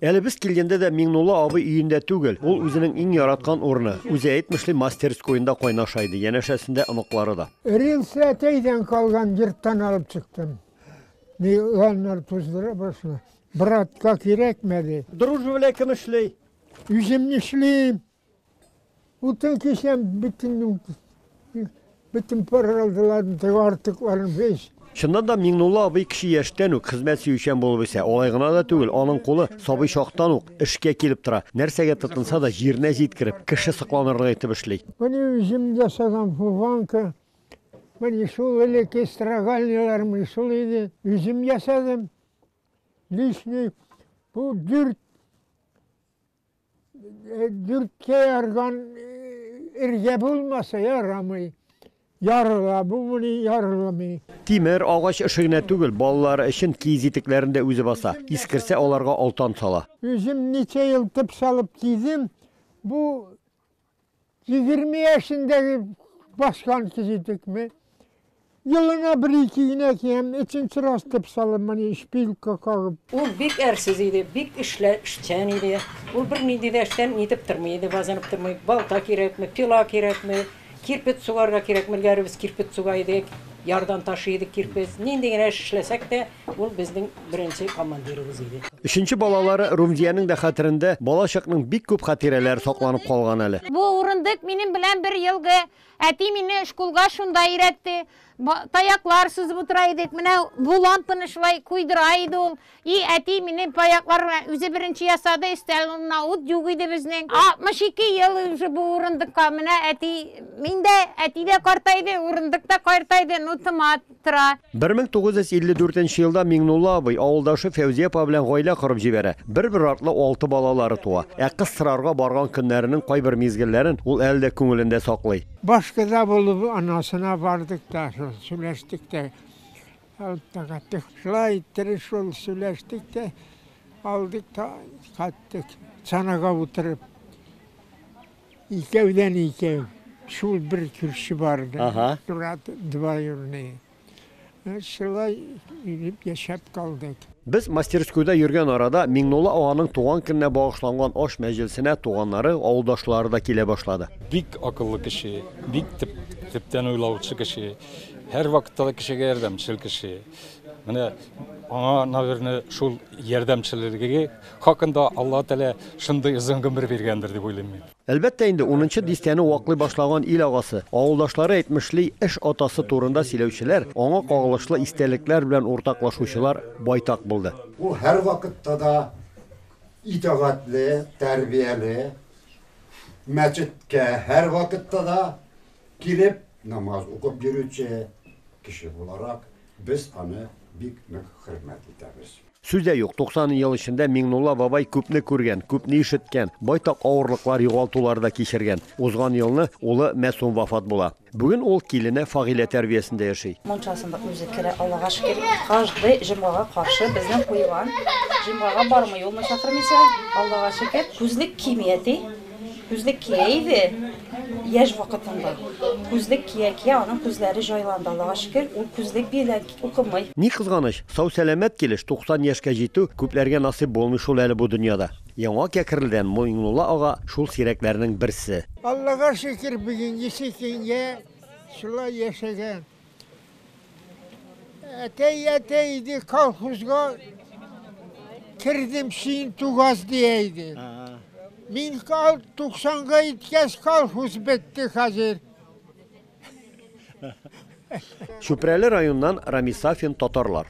Әле biz келгенде де Миңнулла абый өйендә түгел. Ул үзенең иң яраткан урыны. Үзе әйтмешли мастерскойында кайнашайды. Янәшәсендә оныклары да. Рилсе әтейден калган йорттан алып чыктым. Миңнуллалар туздыра башлады. Братка кирәкмәде. Дружба белән кем эшләй? Үзем эшлим. Утын кисәм bütün paralarını artıklarını beş. Шыннан да Миңнулла абый кеше яшьтән үк хезмәт сөючән булып үсә. Алай гына да түгел, аның кулы сабый шактан ук эшкә килеп тора. Нәрсәгә тотынса да җиренә җиткереп, кеше сыкланырга итеп эшли. Менә үзем ясаган фуганка, менә шул элекке строгальняларым шул иде. Үзем ясадым. Лишний bu dürtke yargan irge bulmasa yaramay. Yarıla, bu bunu yarılamay. Тимер агач ишегенә түгел, балалары өчен киез итекләрендә үзе баса. Искерсә аларга алтан сала. Үзем ничә ел тып салып кидем. Bu 20 yaşındaki başkan kizitikmi? Yılına bir iki yine kiyem, üçüncü rast tip salım, hani şpilka kağıp. O bik ersiz idi, bik işçen idi. O bir nidi de işten nidip durmaydı, bazen durmaydı. Balta kirek mi, pila kirek mi, kirpet sugarga kirek mi, biz kirpet sugaydık. Yardan taşıydık kirpet. Nindegine işlesek de bu bizden birinci komandirimiz idi. Üçüncü balaları Rumziyaның да хәтерендә балачакның бик күп хатирәләре сакланып калган әле. Bu урындык минем белән bir елгы әти мине школга шунда өйрәтте. Таяклар сызып утыра идек. Менә бу лампаны шулай куйдыра иде ул. И әти мине таяклар үзе беренче ясады, өстәленә ут юк иде безнең. 62 ел уже бу урындыкка менә әти миндә әти дә картайды, урындыкта картайды, нутыма тора. 1954 елда Миңнулла абый авылдашы Фәүзия апа белән гаилә корып җибәрә. Бер артлы 6 балалары туа. Ә кыз сырарга барган көннәренең кайбер мизгелләрен ул әле дә күңелендә саклый. Başkada bulup anasına vardık da süleştik de alıp da kattık. Şulay ittirip şul süleştik de aldık da kattık. Çanağa oturup İkevden ikev. Şul bir kürsü vardı. Aha. Durat duvayırını. Şulay yürüyüp yaşap kaldık. Biz мастерскойда йөргән арада Миңнулла аганың туган көненә багышланган аш мәҗлесенә туганнары, авылдашлары да килә башлады. Бик акыллы кеше, бик төптән уйлаучы кеше, һәр вакытта кешегә ярдәмчел кеше. Менә аңа, наверное, шул ярдәмчеллеге хакында Алла Тәала шундый озын гомер биргәндер дип уйлыйм мин. Әлбәттә инде 10-нчы дистәне ваклый башлаган ил агасы, авылдашлары әйтмешли эш атасы турында сөйләүчеләр, аңа кагылышлы истәлекләр белән уртаклашучылар байтак булды. Ул һәр вакытта да итагатьле, тәрбияле, мәчеткә һәр вакытта да килеп намаз укып йөрүче кеше буларак без аны бик нык хөрмәт итәбез. Сүздә юк, 90 ел эчендә Миңнулла бабай күпне күргән, күпне ишеткән, байтак авырлыклар, югалтулар да кичергән. Узган елны улы мәсум вафат була. Бүген ул килене Фагыйлә тәрбиясендә яши. Мончасында үзе керә, Аллага шөкер. Каждый җомгага каршы безнең куйган. Җомгага бармый, ул чакырмыйса, Аллага шөкер. Күзлек кимияте, күзлек киейде. Яшь вакытында. Күзлек кия, аның күзләре җайланды, Аллага шөкер. Ул күзлек белән укымый. Ни кызганыч, сау сәламәт килеш 90 яшькә җитү күпләргә насыйп булмый шул әле бу дөньяда. Яңа кәкрелдән Миңнулла ага шул сирәкләрнең берсе. Аллага шөкер бүгенгесе көнгә шулай яшәгән. Әтәй колхозга кирдем, син тугаз дияйди. Min 90'ga itkəs kolxoz bitdi hazır. Şüprəli rayonundan Rami Safin Tatarlar.